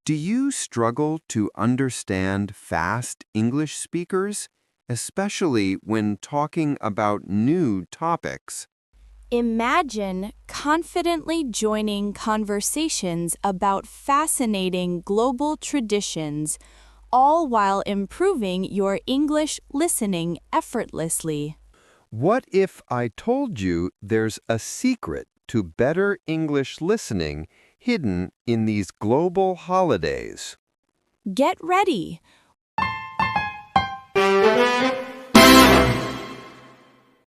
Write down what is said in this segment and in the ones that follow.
Do you struggle to understand fast English speakers, especially when talking about new topics? Imagine confidently joining conversations about fascinating global traditions, all while improving your English listening effortlessly. What if I told you there's a secret to better English listening hidden in these global holidays? Get ready!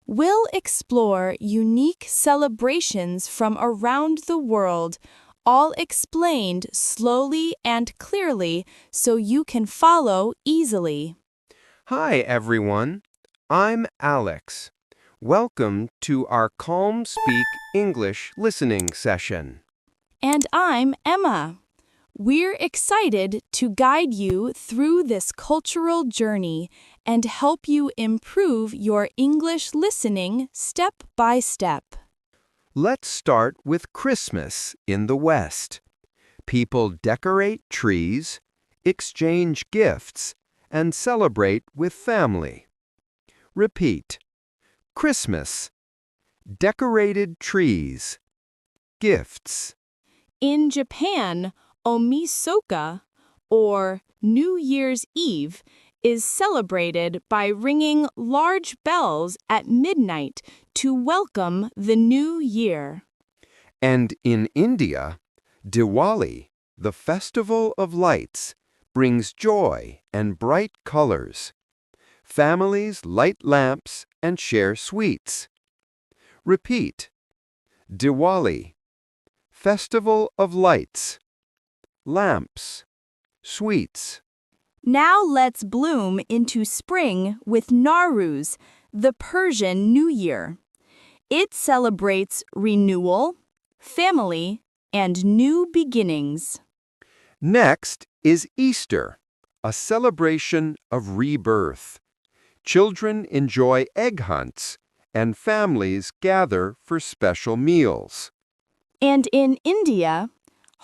We'll explore unique celebrations from around the world, all explained slowly and clearly so you can follow easily. Hi, everyone. I'm Alex. Welcome to our Calm Speak English listening session. And I'm Emma. We're excited to guide you through this cultural journey and help you improve your English listening step by step. Let's start with Christmas in the West. People decorate trees, exchange gifts, and celebrate with family. Repeat. Christmas. Decorated trees. Gifts. In Japan, Omisoka, or New Year's Eve, is celebrated by ringing large bells at midnight to welcome the new year. And in India, Diwali, the festival of lights, brings joy and bright colors. Families light lamps and share sweets. Repeat. Diwali, festival of lights, lamps, sweets. Now let's bloom into spring with Nowruz, the Persian New Year. It celebrates renewal, family, and new beginnings. Next is Easter, a celebration of rebirth. Children enjoy egg hunts, and families gather for special meals. And in India,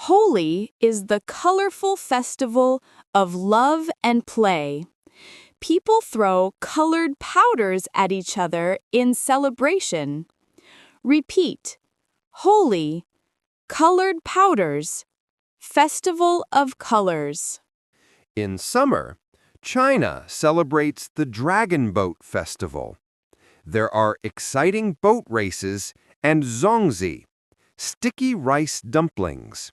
Holi is the colorful festival of love and play. People throw colored powders at each other in celebration. Repeat. Holi, colored powders, festival of colors. In summer, China celebrates the Dragon Boat Festival. There are exciting boat races and zongzi, sticky rice dumplings.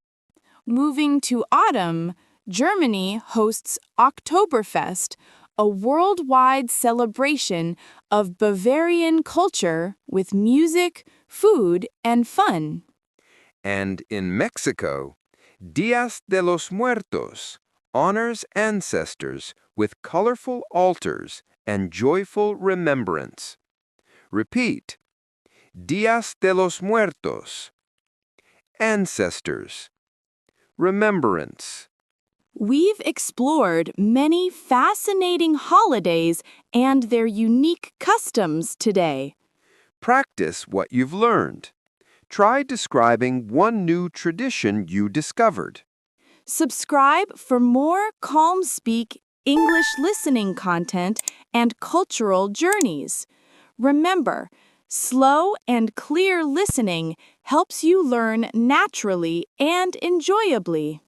Moving to autumn, Germany hosts Oktoberfest, a worldwide celebration of Bavarian culture with music, food, and fun. And in Mexico, Días de los Muertos honors ancestors with colorful altars and joyful remembrance. Repeat. Días de los Muertos. Ancestors. Remembrance. We've explored many fascinating holidays and their unique customs today. Practice what you've learned. Try describing one new tradition you discovered. Subscribe for more Calm Speak English listening content and cultural journeys. Remember, slow and clear listening helps you learn naturally and enjoyably.